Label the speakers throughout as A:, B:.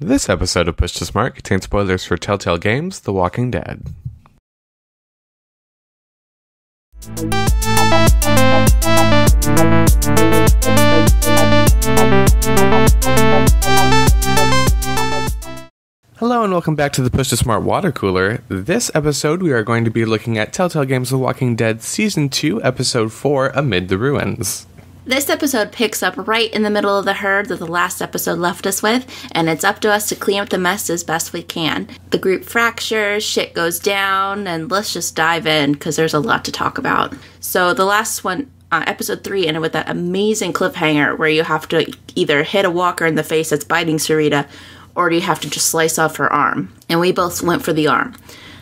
A: This episode of Push to Smart contains spoilers for Telltale Games, The Walking Dead. Hello and welcome back to the Push to Smart Water Cooler. This episode we are going to be looking at Telltale Games, The Walking Dead Season 2, Episode 4, Amid the Ruins.
B: This episode picks up right in the middle of the herd that the last episode left us with, and it's up to us to clean up the mess as best we can. The group fractures, shit goes down, and let's just dive in, because there's a lot to talk about. So the last one, episode 3, ended with that amazing cliffhanger where you have to either hit a walker in the face that's biting Sarita, or you have to just slice off her arm. And we both went for the arm.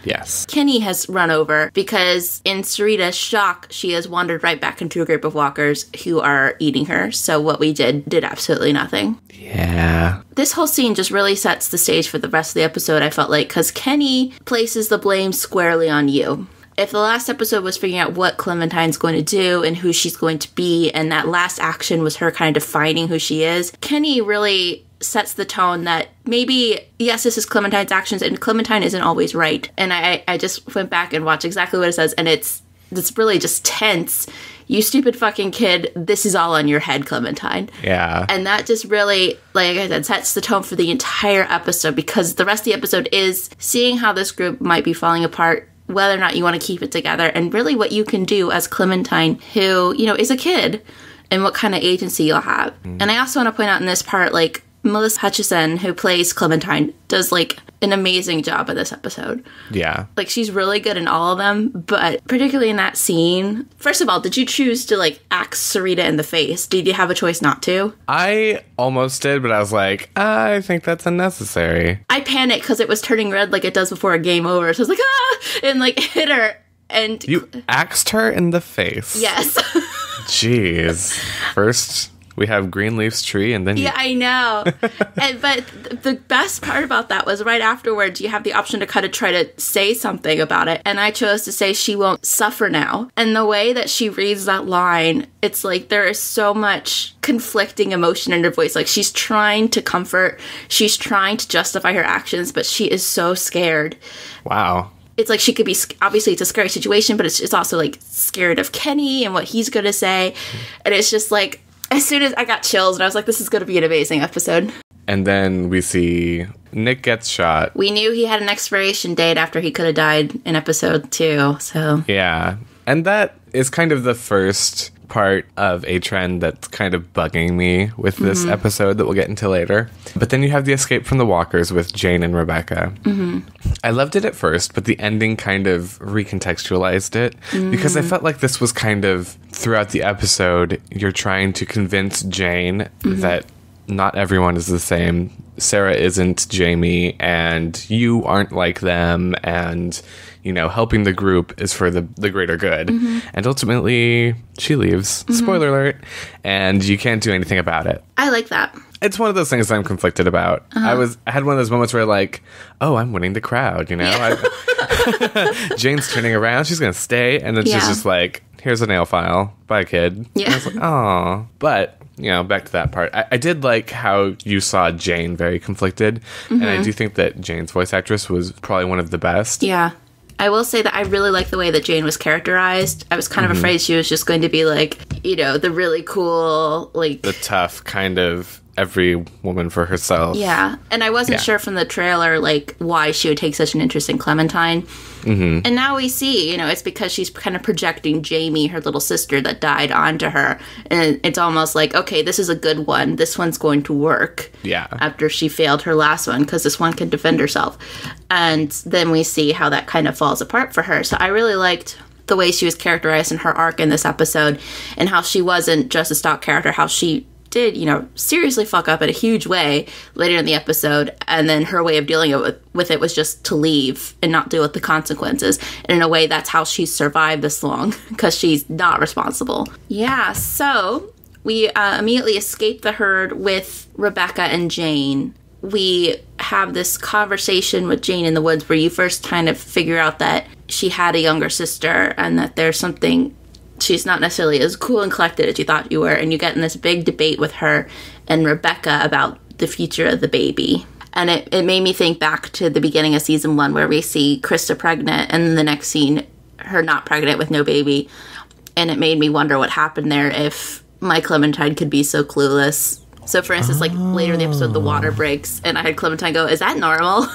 A: Yes.
B: Kenny has run over because in Sarita's shock, she has wandered right back into a group of walkers who are eating her. So what we did absolutely nothing.
A: Yeah.
B: This whole scene just really sets the stage for the rest of the episode, I felt like, because Kenny places the blame squarely on you. If the last episode was figuring out what Clementine's going to do and who she's going to be, and that last action was her kind of defining who she is, Kenny really sets the tone that maybe, yes, this is Clementine's actions, and Clementine isn't always right. And I just went back and watched exactly what it says, and it's really just tense. You stupid fucking kid, this is all on your head, Clementine.
A: Yeah.
B: And that just really, like I said, sets the tone for the entire episode, because the rest of the episode is seeing how this group might be falling apart, whether or not you want to keep it together, and really what you can do as Clementine, who, you know, is a kid, and what kind of agency you'll have. And I also want to point out in this part, like, Melissa Hutchison, who plays Clementine, does, like, an amazing job of this episode.
A: Yeah.
B: Like, she's really good in all of them, but particularly in that scene. First of all, did you choose to, like, axe Sarita in the face? Did you have a choice not to?
A: I almost did, but I was like, I think that's unnecessary.
B: I panicked because it was turning red like it does before a game over. So I was like, ah! And, like, hit her. And
A: You axed her in the face?
B: Yes.
A: Jeez. First, we have Greenleaf's tree, and then
B: Yeah, I know. But the best part about that was right afterwards, you have the option to kind of try to say something about it. And I chose to say, she won't suffer now. And the way that she reads that line, it's like there is so much conflicting emotion in her voice. Like, she's trying to comfort, she's trying to justify her actions, but she is so scared.
A: Wow.
B: It's like she could be, obviously it's a scary situation, but it's also like scared of Kenny and what he's going to say. And it's just like, as soon as I got chills, and I was like, this is going to be an amazing episode.
A: And then we see Nick gets shot.
B: We knew he had an expiration date after he could have died in episode 2, so.
A: Yeah. And that is kind of the first part of a trend that's kind of bugging me with this episode that we'll get into later. But then you have the escape from the walkers with Jane and Rebecca. I loved it at first, but the ending kind of recontextualized it, because I felt like this was kind of, throughout the episode, you're trying to convince Jane that not everyone is the same. Sarah isn't Jamie, and you aren't like them, and, you know, helping the group is for the greater good. And ultimately, she leaves. Spoiler alert. And you can't do anything about it.
B: I like that.
A: It's one of those things I'm conflicted about. I had one of those moments where, like, oh, I'm winning the crowd, you know?
B: Yeah.
A: Jane's turning around. She's going to stay. And then she's just like, here's a nail file. Bye, kid.
B: Yeah.
A: And I was like, aw. But, you know, back to that part. I did like how you saw Jane very conflicted. And I do think that Jane's voice actress was probably one of the best.
B: Yeah. I will say that I really like the way that Jane was characterized. I was kind of afraid she was just going to be like, you know, the really cool, like,
A: The tough kind of every woman for herself.
B: Yeah. And I wasn't sure from the trailer, like, why she would take such an interest in Clementine. And now we see, you know, it's because she's kind of projecting Jamie, her little sister that died, onto her. And it's almost like, okay, this is a good one. This one's going to work.
A: Yeah.
B: After she failed her last one, because this one can defend herself. And then we see how that kind of falls apart for her. So I really liked the way she was characterized in her arc in this episode, and how she wasn't just a stock character, how she did, you know, seriously fuck up in a huge way later in the episode, and then her way of dealing with it was just to leave and not deal with the consequences. And in a way, that's how she's survived this long, because she's not responsible. Yeah, so we immediately escape the herd with Rebecca and Jane. We have this conversation with Jane in the woods where you first kind of figure out that she had a younger sister, and that there's something, she's not necessarily as cool and collected as you thought you were, and you get in this big debate with her and Rebecca about the future of the baby. And it made me think back to the beginning of season 1 where we see Krista pregnant and then the next scene, her not pregnant with no baby. And it made me wonder what happened there if my Clementine could be so clueless. So, for instance, like later in the episode, the water breaks, and I had Clementine go, "Is that normal?"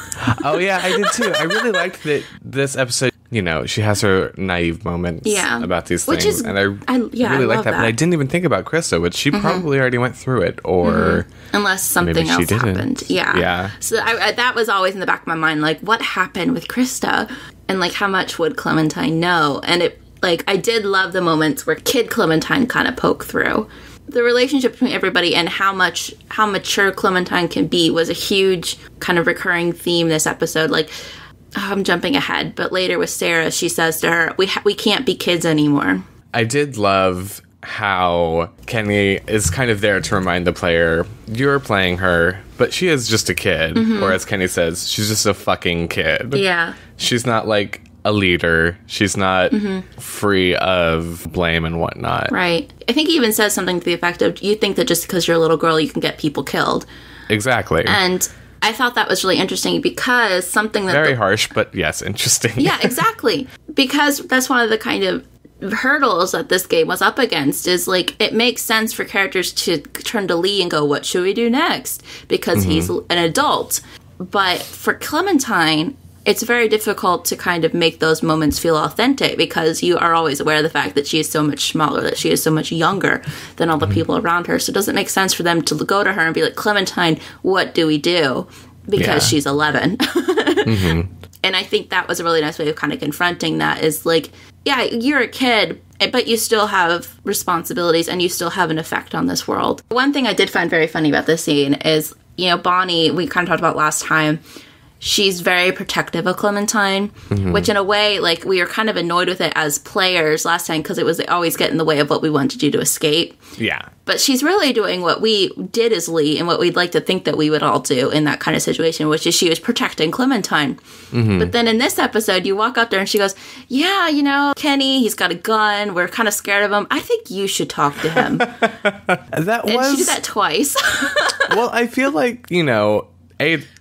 A: Oh, yeah, I did too. I really liked that this episode, you know, she has her naive moments about these things. And I really like that. But I didn't even think about Krista, which she probably already went through it, or...
B: Unless something else happened. Yeah. So that was always in the back of my mind, like, what happened with Krista? And, like, how much would Clementine know? And it, like, I did love the moments where Kid Clementine kind of poke through. The relationship between everybody and how mature Clementine can be was a huge kind of recurring theme this episode. Like, I'm jumping ahead, but later with Sarah, she says to her, we can't be kids anymore.
A: I did love how Kenny is kind of there to remind the player, you're playing her, but she is just a kid. Or as Kenny says, she's just a fucking kid.
B: Yeah.
A: She's not like a leader. She's not free of blame and whatnot.
B: Right. I think he even says something to the effect of, you think that just because you're a little girl, you can get people killed.
A: Exactly.
B: And I thought that was really interesting because something that...
A: Very harsh, but yes, interesting.
B: Yeah, exactly. Because that's one of the kind of hurdles that this game was up against is, like, it makes sense for characters to turn to Lee and go, what should we do next? Because he's an adult. But for Clementine, it's very difficult to kind of make those moments feel authentic because you are always aware of the fact that she is so much smaller, that she is so much younger than all the people around her. So it doesn't make sense for them to go to her and be like, Clementine, what do we do? Because she's 11. And I think that was a really nice way of kind of confronting that is like, yeah, you're a kid, but you still have responsibilities and you still have an effect on this world. One thing I did find very funny about this scene is, you know, Bonnie, we kind of talked about last time, she's very protective of Clementine, which in a way, like, we were kind of annoyed with it as players last time because it was always get in the way of what we wanted to do to escape.
A: Yeah.
B: But she's really doing what we did as Lee and what we'd like to think that we would all do in that kind of situation, which is she was protecting Clementine. But then in this episode, you walk up there and she goes, yeah, you know, Kenny, he's got a gun. We're kind of scared of him. I think you should talk to him. And she did that twice.
A: Well, I feel like, you know,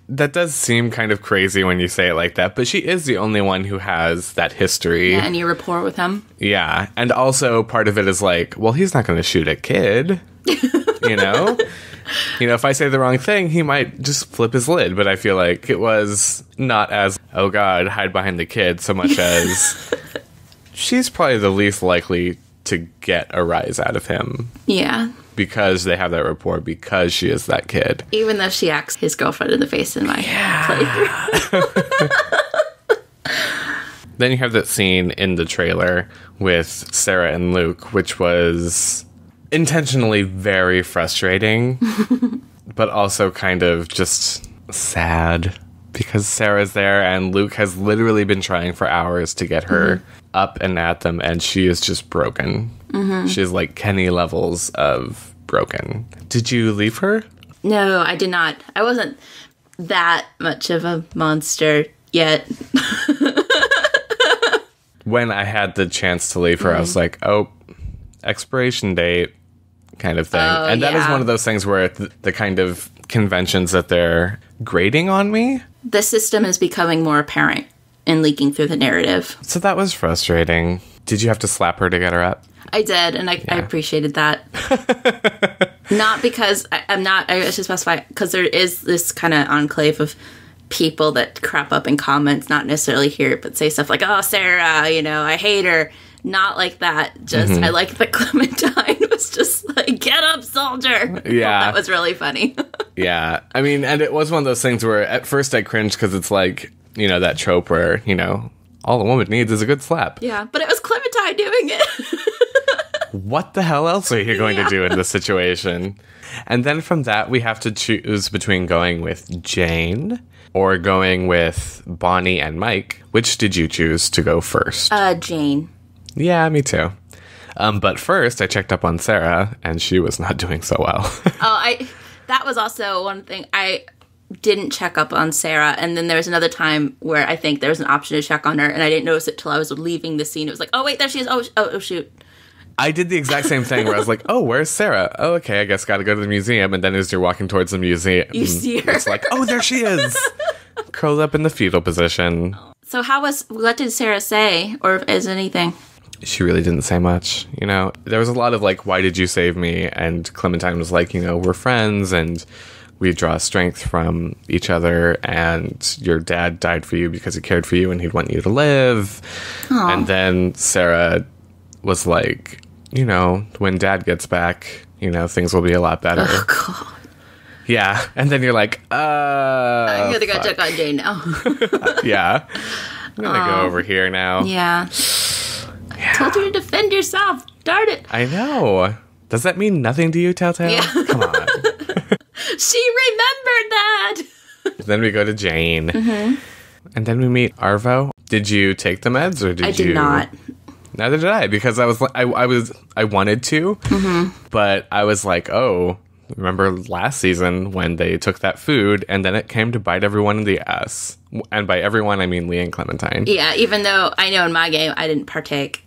A: that does seem kind of crazy when you say it like that, but she is the only one who has that history.
B: Yeah, and you rapport with him.
A: Yeah, and also part of it is like, well, he's not going to shoot a kid, you know? You know, if I say the wrong thing, he might just flip his lid, but I feel like it was not as, oh God, hide behind the kid, so much as she's probably the least likely to get a rise out of him.
B: Yeah.
A: Because they have that rapport, because she is that kid.
B: Even though she acts his girlfriend in the face in my playthrough.
A: Then you have that scene in the trailer with Sarah and Luke, which was intentionally very frustrating, but also kind of just sad. Because Sarah's there and Luke has literally been trying for hours to get her up and at them, and she is just broken. She's like Kenny levels of broken. Did you leave her?
B: No, I did not. I wasn't that much of a monster yet.
A: When I had the chance to leave her, I was like, oh, expiration date kind of thing.
B: Oh,
A: and that is one of those things where the kind of conventions that they're grading on me.
B: The system is becoming more apparent and leaking through the narrative.
A: So that was frustrating. Did you have to slap her to get her up?
B: I did, and I appreciated that. Not because I should specify, because there is this kind of enclave of people that crop up in comments, not necessarily here, but say stuff like, oh, Sarah, you know, I hate her. Not like that. Just, I like that Clementine was just like, get up, soldier.
A: Yeah.
B: That was really funny.
A: Yeah. I mean, and it was one of those things where at first I cringed because it's like, you know, that trope where, you know, all a woman needs is a good slap.
B: Yeah, but it was Clementine doing it.
A: What the hell else are you going to do in this situation? And then from that, we have to choose between going with Jane or going with Bonnie and Mike. Which did you choose to go first?
B: Jane.
A: Yeah, me too. But first, I checked up on Sarah, and she was not doing so well.
B: That was also one thing. I didn't check up on Sarah, and then there was another time where I think there was an option to check on her, and I didn't notice it till I was leaving the scene. It was like, oh, wait, there she is. Oh shoot.
A: I did the exact same thing where I was like, oh, where's Sarah? Oh, okay, I guess gotta go to the museum. And then as you're walking towards the museum,
B: You see her.
A: it's like, oh, there she is. Curled up in the fetal position.
B: So what did Sarah say? Or is anything?
A: She really didn't say much, you know. There was a lot of like, why did you save me? And Clementine was like, you know, we're friends and we draw strength from each other, and your dad died for you because he cared for you and he'd want you to live.
B: Aww.
A: And then Sarah was like, you know, when dad gets back, you know, things will be a lot better.
B: Oh, God.
A: Yeah. And then you're like,
B: I'm gonna go check on Jane now.
A: Yeah. I'm gonna go over here now.
B: Yeah. I told you to defend yourself. Darn it.
A: I know. Does that mean nothing to you, Telltale?
B: Yeah.
A: Come on.
B: She remembered that.
A: Then we go to Jane. Mm-hmm. And then we meet Arvo. Did you take the meds or did you?
B: I did not.
A: Neither did I, because I wanted to, but I was like, oh, remember last season when they took that food and then it came to bite everyone in the ass? And by everyone, I mean Lee and Clementine.
B: Yeah, even though I know in my game I didn't partake.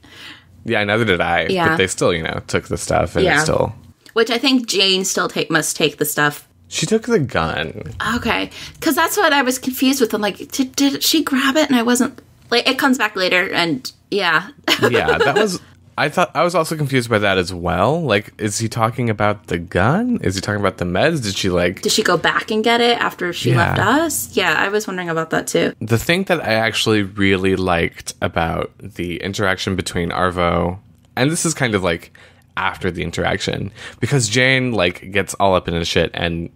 A: Yeah, neither did I.
B: Yeah.
A: But they still, you know, took the stuff and it still...
B: Which I think Jane still must take the stuff.
A: She took the gun.
B: Okay. Because that's what I was confused with. I'm like, did she grab it? And I wasn't... Like, it comes back later, and yeah.
A: Yeah, that was... I was also confused by that as well. Like, is he talking about the gun? Is he talking about the meds? Did she
B: go back and get it after she left us? Yeah, I was wondering about that too.
A: The thing that I actually really liked about the interaction between Arvo, and this is kind of like after the interaction, because Jane like gets all up in his shit and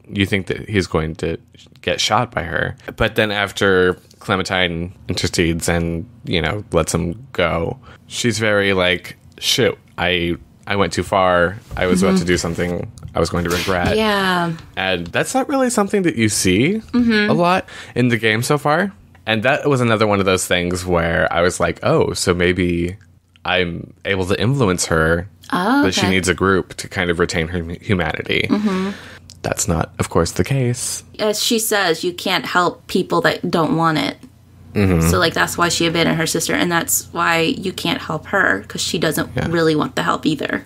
A: you think that he's going to get shot by her. But then after Clementine intercedes and, you know, lets him go, she's very like, shoot, I went too far. I was about to do something I was going to regret.
B: Yeah.
A: And that's not really something that you see a lot in the game so far. And that was another one of those things where I was like, oh, so maybe I'm able to influence her.
B: Oh, okay.
A: But she needs a group to kind of retain her humanity. That's not, of course, the case.
B: As she says, you can't help people that don't want it. So, like, that's why she abandoned her sister, and that's why you can't help her, because she doesn't really want the help either.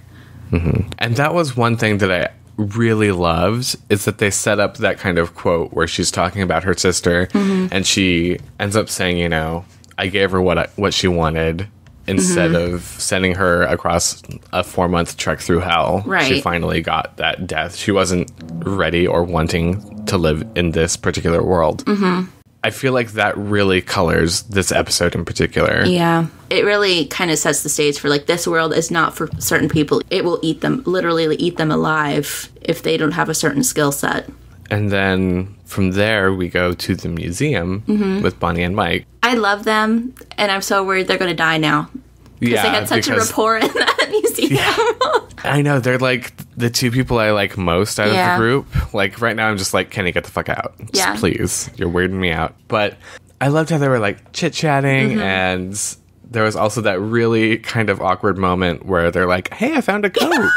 A: And that was one thing that I really loved, is that they set up that kind of quote where she's talking about her sister, and she ends up saying, you know, I gave her what she wanted, instead of sending her across a 4-month trek through hell.
B: Right.
A: She finally got that death. She wasn't ready or wanting to live in this particular world. I feel like that really colors this episode in particular.
B: Yeah. It really kind of sets the stage for, like, this world is not for certain people. It will literally eat them alive if they don't have a certain skill set. And
A: then from there, we go to the museum with Bonnie and Mike.
B: I love them, and I'm so worried they're going to die now. Because they had such a rapport in that museum.
A: Yeah. I know, they're like the two people I like most out of the group. Like, right now, I'm just like, Kenny, get the fuck out. Just please. You're weirding me out. But I loved how they were like chit-chatting, and there was also that really kind of awkward moment where they're like, hey, I found a coat.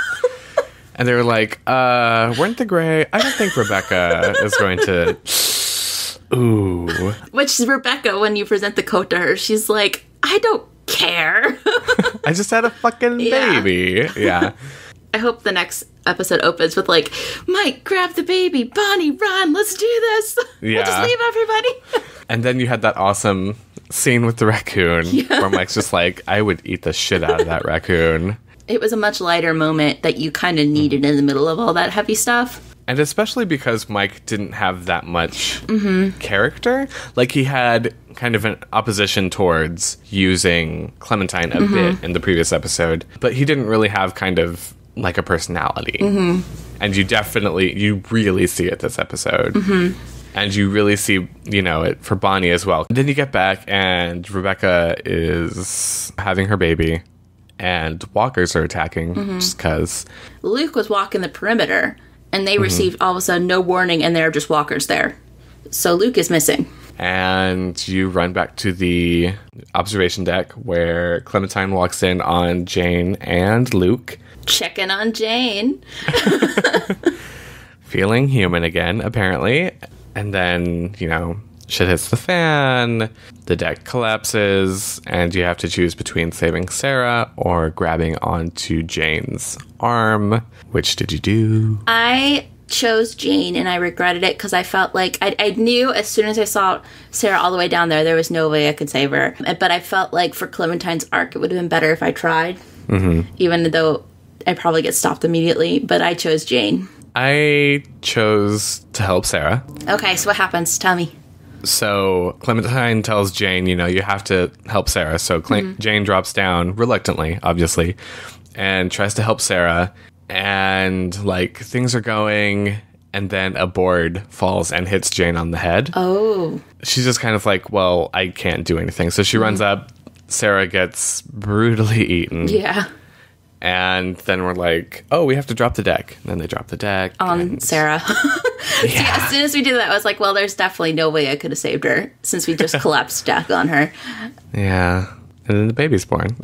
A: And they were like, weren't the gray? I don't think Rebecca is going to... Ooh.
B: Which Rebecca, when you present the coat to her, she's like, I don't care.
A: I just had a fucking baby. Yeah.
B: I hope the next episode opens with like, Mike, grab the baby. Bonnie, run. Let's do this.
A: Yeah.
B: We'll just leave everybody.
A: And then you had that awesome scene with the raccoon where Mike's just like, I would eat the shit out of that raccoon.
B: It was a much lighter moment that you kind of needed in the middle of all that heavy stuff.
A: And especially because Mike didn't have that much character. Like, he had kind of an opposition towards using Clementine a bit in the previous episode. But he didn't really have kind of like a personality. And you really see it this episode. And you really see, you know, it for Bonnie as well. Then you get back and Rebecca is having her baby. And walkers are attacking just because.
B: Luke was walking the perimeter. And they received all of a sudden no warning, and there are just walkers there. So Luke is missing.
A: And you run back to the observation deck where Clementine walks in on Jane and Luke.
B: Checking on Jane.
A: Feeling human again, apparently. And then, you know, shit hits the fan, the deck collapses, and you have to choose between saving Sarah or grabbing onto Jane's arm. Which did you do?
B: I chose Jane, and I regretted it because I felt like I knew as soon as I saw Sarah all the way down there was no way I could save her. But I felt like for Clementine's arc, it would have been better if I tried, even though I probably get stopped immediately. But I chose Jane.
A: I chose to help Sarah.
B: Okay, so what happens? Tell me.
A: So Clementine tells Jane, you have to help Sarah. So Jane drops down, reluctantly, obviously, and tries to help Sarah. And, things are going, and then a board falls and hits Jane on the head.
B: Oh.
A: She's just kind of like, well, I can't do anything. So she runs up. Sarah gets brutally eaten.
B: Yeah.
A: And then we're like, oh, we have to drop the deck. And then they drop the deck.
B: On Sarah. Yeah. As soon as we did that, I was like, well, there's definitely no way I could have saved her since we just collapsed deck on her.
A: Yeah. And then the baby's born.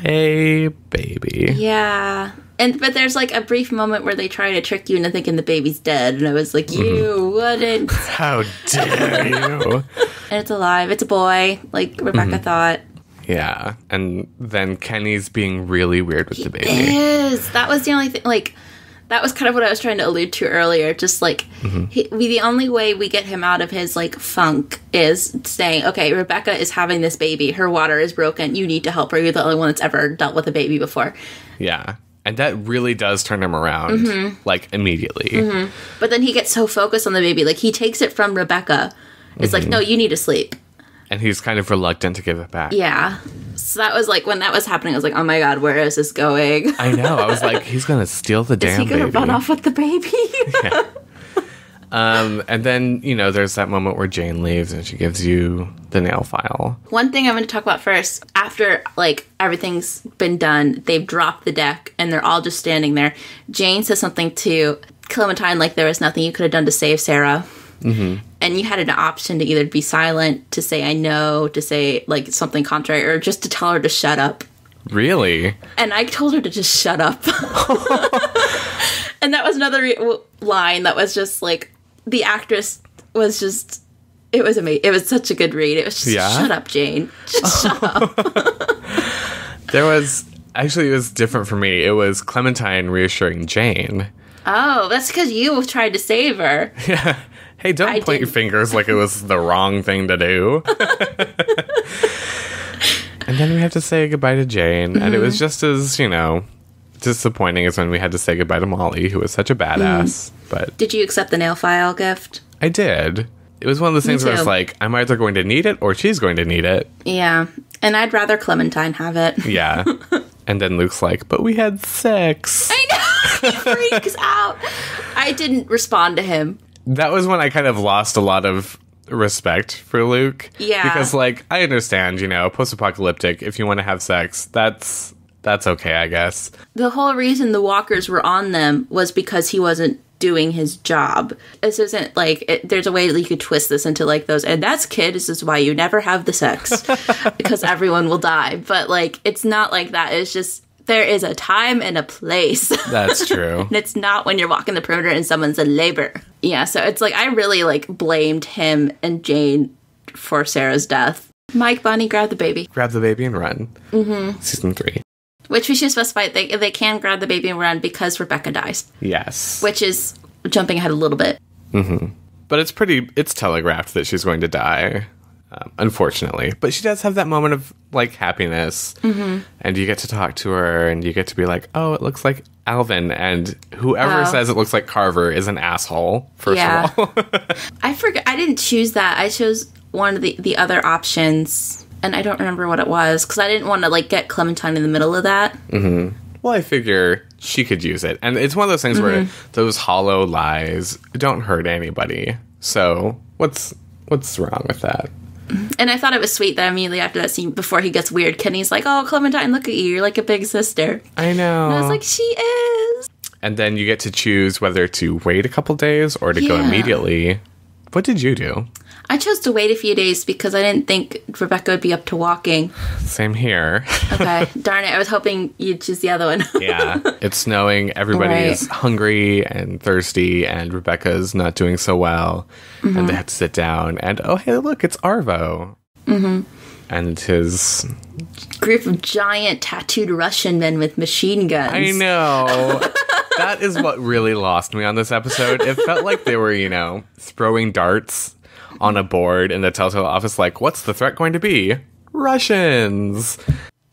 A: Yay, baby.
B: Yeah. But there's a brief moment where they try to trick you into thinking the baby's dead. And I was like, you wouldn't.
A: How dare you?
B: And it's alive. It's a boy, like Rebecca thought.
A: Yeah. And then Kenny's being really weird with the baby.
B: Is. That was the only thing. That was kind of what I was trying to allude to earlier. Just the only way we get him out of his funk is saying, okay, Rebecca is having this baby. Her water is broken. You need to help her. You're the only one that's ever dealt with a baby before.
A: Yeah. And that really does turn him around, immediately.
B: But then he gets so focused on the baby. He takes it from Rebecca. It's no, you need to sleep.
A: And he's kind of reluctant to give it back.
B: Yeah. So that was when that was happening, I was like, oh my God, where is this going?
A: I know. I was like, he's going to steal the damn baby.
B: Is he going to run off with the baby?
A: Yeah. And then, there's that moment where Jane leaves and she gives you the nail file.
B: One thing I'm going to talk about first, after, everything's been done, they've dropped the deck, and they're all just standing there. Jane says something to Clementine, there was nothing you could have done to save Sarah. And you had an option to either be silent, to say I know, to say, something contrary, or just to tell her to shut up.
A: Really?
B: And I told her to just shut up. And that was another line that was just, the actress was just, it was amazing. It was such a good read. It was just, shut up, Jane. Just shut up.
A: There was, actually, it was different for me. It was Clementine reassuring Jane.
B: Oh, that's because you tried to save her.
A: Yeah. Hey, don't point your fingers like it was the wrong thing to do. And then we have to say goodbye to Jane. And it was just as, disappointing as when we had to say goodbye to Molly, who was such a badass. But
B: did you accept the nail file gift?
A: I did. It was one of those things where it's I'm either going to need it or she's going to need it.
B: Yeah. And I'd rather Clementine have it.
A: Yeah. And then Luke's like, but we had sex.
B: I know. He freaks out. I didn't respond to him.
A: That was when I kind of lost a lot of respect for Luke.
B: Yeah.
A: Because, I understand, post-apocalyptic, if you want to have sex, that's okay, I guess.
B: The whole reason the walkers were on them was because he wasn't doing his job. This isn't, there's a way that you could twist this into, those, and that's, kid, this is why you never have the sex. Because everyone will die. But, it's not like that. It's just, there is a time and a place.
A: That's true.
B: And it's not when you're walking the perimeter and someone's in labor. Yeah, so it's I really blamed him and Jane for Sarah's death. Mike, Bonnie, grab the baby.
A: Grab the baby and run. Season 3.
B: Which we should specify, they can grab the baby and run because Rebecca dies.
A: Yes.
B: Which is jumping ahead a little bit.
A: But it's telegraphed that she's going to die. Unfortunately. But she does have that moment of, happiness. And you get to talk to her, and you get to be like, oh, it looks like Alvin. And whoever says it looks like Carver is an asshole, first of all.
B: I forgot. I didn't choose that. I chose one of the other options, and I don't remember what it was, because I didn't want to, get Clementine in the middle of that.
A: Well, I figure she could use it. And it's one of those things where those hollow lies don't hurt anybody. So what's wrong with that?
B: And I thought it was sweet that immediately after that scene, before he gets weird, Kenny's like, oh, Clementine, look at you. You're like a big sister.
A: I know.
B: And I was like, she is.
A: And then you get to choose whether to wait a couple days or to go immediately. What did you do?
B: I chose to wait a few days because I didn't think Rebecca would be up to walking.
A: Same here.
B: Okay. Darn it. I was hoping you'd choose the other one.
A: Yeah. It's snowing. Everybody is hungry and thirsty, and Rebecca's not doing so well. And they have to sit down. And, oh, hey, look, it's Arvo. And his
B: group of giant tattooed Russian men with machine guns.
A: I know. That is what really lost me on this episode. It felt like they were, throwing darts on a board in the Telltale office, like, what's the threat going to be? Russians.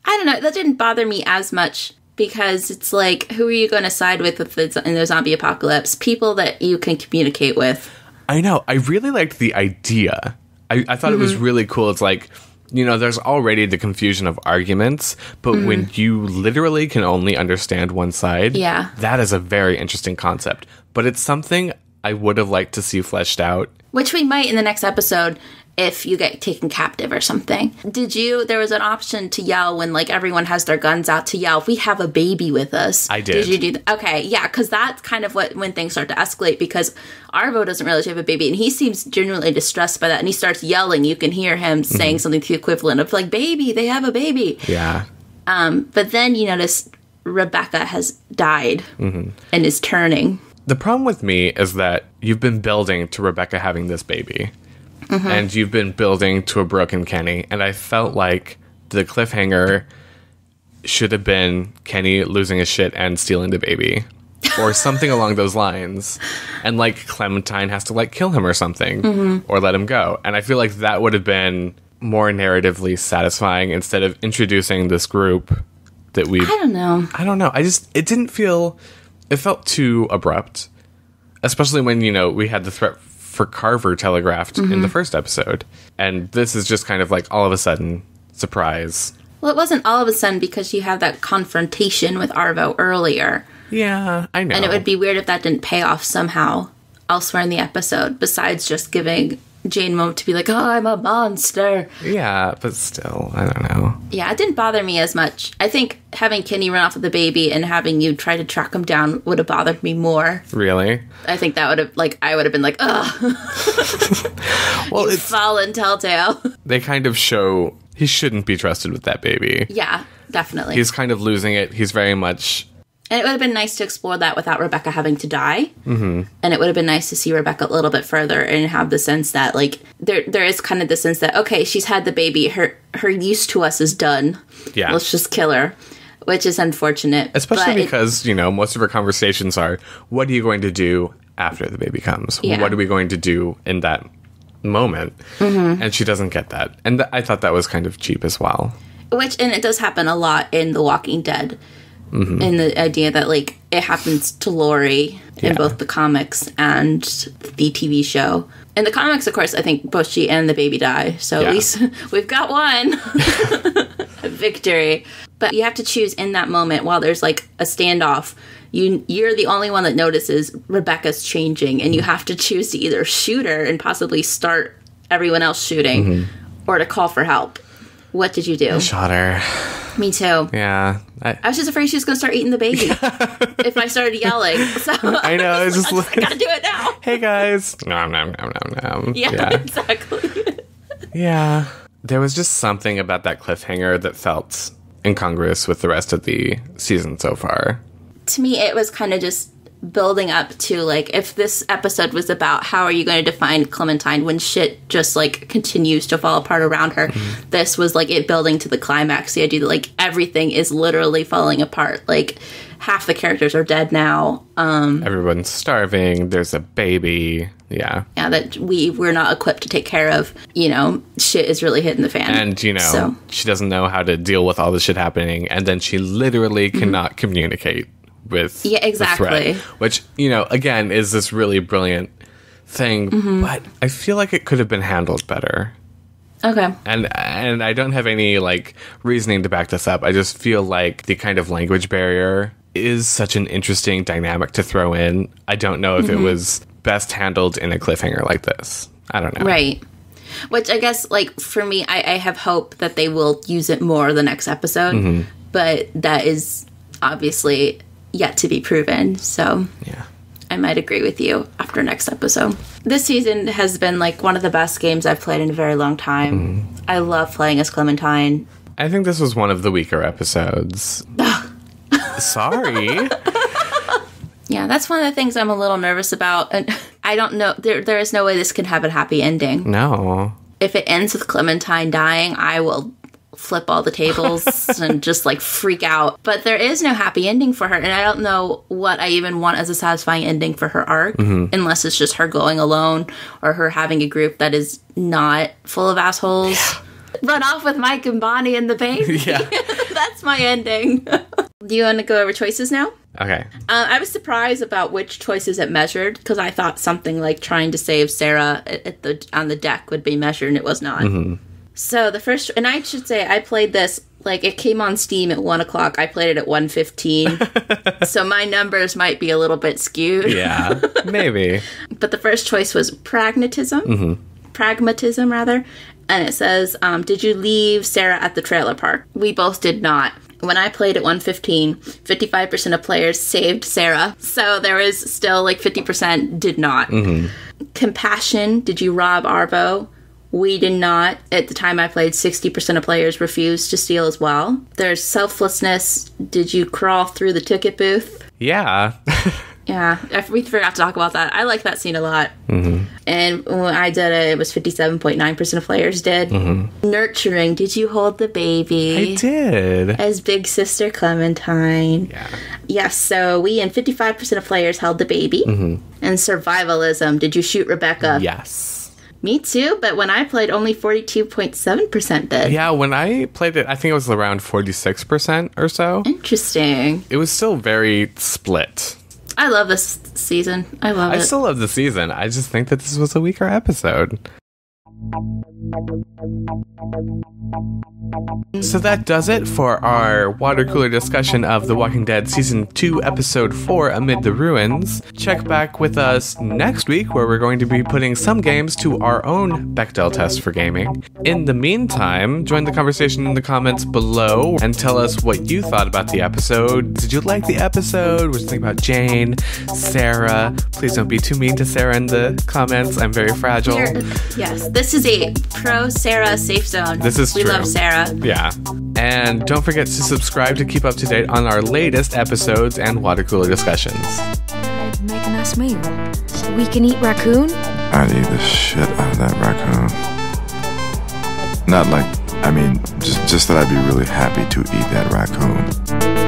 B: I don't know. That didn't bother me as much because it's like, who are you going to side with in the zombie apocalypse? People that you can communicate with.
A: I know. I really liked the idea. I thought it was really cool. It's like, there's already the confusion of arguments, but when you literally can only understand one side, that is a very interesting concept. But it's something I would have liked to see fleshed out. Which
B: we might in the next episode if you get taken captive or something. There was an option to yell when, like, everyone has their guns out to yell, we have a baby with us.
A: I did.
B: Did you do that? Okay, yeah, because that's kind of when things start to escalate, because Arvo doesn't realize you have a baby, and he seems genuinely distressed by that, and he starts yelling. You can hear him saying something to the equivalent of, like, baby, they have a baby.
A: Yeah.
B: But then you notice Rebecca has died and is turning.
A: The problem with me is that you've been building to Rebecca having this baby. And you've been building to a broken Kenny. And I felt like the cliffhanger should have been Kenny losing his shit and stealing the baby. Or something along those lines. And, like, Clementine has to, like, kill him or something. Or let him go. And I feel like that would have been more narratively satisfying instead of introducing this group that we...
B: I don't know.
A: It didn't feel... It felt too abrupt. Especially when, we had the threat for Carver telegraphed in the first episode. And this is just kind of like all of a sudden, surprise.
B: Well, it wasn't all of a sudden because you have that confrontation with Arvo earlier.
A: Yeah, I know.
B: And it would be weird if that didn't pay off somehow elsewhere in the episode, besides just giving Jane a moment to be like, oh, I'm a monster.
A: Yeah, but still, I don't know.
B: Yeah, it didn't bother me as much. I think having Kenny run off with the baby and having you try to track him down would have bothered me more.
A: Really?
B: I think that would have, I would have been like, ugh. Well, it's fallen Telltale.
A: They kind of show he shouldn't be trusted with that baby.
B: Yeah, definitely.
A: He's kind of losing it. He's very much...
B: And it would have been nice to explore that without Rebecca having to die. And it would have been nice to see Rebecca a little bit further and have the sense that, like, there is kind of the sense that, okay, she's had the baby. Her use to us is done.
A: Yeah.
B: Let's just kill her, which is unfortunate.
A: Especially because, most of her conversations are, what are you going to do after the baby comes?
B: Yeah.
A: What are we going to do in that moment? And she doesn't get that. And I thought that was kind of cheap as well.
B: And it does happen a lot in The Walking Dead. And the idea that, like, it happens to Lori in both the comics and the TV show. In the comics, of course, I think both she and the baby die. So at least we've got one. Victory. But you have to choose in that moment while there's, like, a standoff. You're the only one that notices Rebecca's changing. And you have to choose to either shoot her and possibly start everyone else shooting or to call for help. What did you do?
A: I shot her.
B: Me too.
A: Yeah.
B: I was just afraid she was going to start eating the baby if I started yelling. So
A: I know. I was just like,
B: I got to do it now.
A: Hey, guys. Nom, nom, nom, nom, nom.
B: Yeah, exactly.
A: Yeah. There was just something about that cliffhanger that felt incongruous with the rest of the season so far.
B: To me, it was kind of just building up to, like, if this episode was about how are you going to define Clementine when shit just, like, continues to fall apart around her, this was, like, it building to the climax, the idea that, like, everything is literally falling apart. Like, half the characters are dead now.
A: Everyone's starving. There's a baby. Yeah,
B: that we're not equipped to take care of. Shit is really hitting the fan.
A: And, she doesn't know how to deal with all this shit happening, and then she literally cannot communicate with the threat, which, again, is this really brilliant thing, but I feel like it could have been handled better.
B: Okay.
A: And I don't have any, like, reasoning to back this up. I just feel like the kind of language barrier is such an interesting dynamic to throw in. I don't know if it was best handled in a cliffhanger like this. I don't know.
B: Right. Which I guess, like, for me, I have hope that they will use it more the next episode, but that is obviously yet to be proven. So
A: yeah,
B: I might agree with you after next episode. This season has been like one of the best games I've played in a very long time. I love playing as Clementine.
A: I think this was one of the weaker episodes. Sorry.
B: Yeah, that's one of the things I'm a little nervous about. And I don't know. There is no way this can have a happy ending.
A: No.
B: If it ends with Clementine dying, I will flip all the tables and just like freak out. But there is no happy ending for her. And I don't know what I even want as a satisfying ending for her arc, unless it's just her going alone or her having a group that is not full of assholes. Yeah. Run off with Mike and Bonnie and the baby. Yeah. That's my ending. Do you want to go over choices now?
A: Okay.
B: I was surprised about which choices it measured, because I thought something like trying to save Sarah on the deck would be measured, and it was not. So the first, and I should say, I played this, like, it came on Steam at 1 o'clock. I played it at 1:15. So my numbers might be a little bit skewed.
A: Yeah, maybe.
B: But the first choice was pragmatism. Pragmatism, rather. And it says, did you leave Sarah at the trailer park? We both did not. When I played at 1:15, 55% of players saved Sarah. So there was still like 50% did not. Compassion, did you rob Arvo? We did not. At the time I played, 60% of players refused to steal as well. There's selflessness, did you crawl through the ticket booth?
A: Yeah.
B: Yeah, we forgot to talk about that. I like that scene a lot. And when I did it, it was 57.9% of players did. Nurturing, did you hold the baby?
A: I did.
B: As big sister Clementine.
A: Yeah.
B: Yes, so we and 55% of players held the baby. And survivalism, did you shoot Rebecca?
A: Yes.
B: Me too, but when I played, only 42.7% did.
A: Yeah, when I played it, I think it was around 46% or so.
B: Interesting.
A: It was still very split.
B: I love this season. I love it.
A: I still love the season. I just think that this was a weaker episode. So that does it for our water cooler discussion of The Walking Dead Season 2, Episode 4, Amid the Ruins. Check back with us next week, where we're going to be putting some games to our own Bechdel test for gaming. In the meantime, join the conversation in the comments below and tell us what you thought about the episode. Did you like the episode? What did you think about Jane, Sarah? Please don't be too mean to Sarah in the comments. I'm very fragile.
B: Yes, this is a pro-Sarah safe zone.
A: This is true.
B: We love Sarah.
A: Yeah. And don't forget to subscribe to keep up to date on our latest episodes and water cooler discussions.
C: Make a nice meal. We can eat raccoon?
D: I'd eat the shit out of that raccoon. Not like, I mean, just that I'd be really happy to eat that raccoon.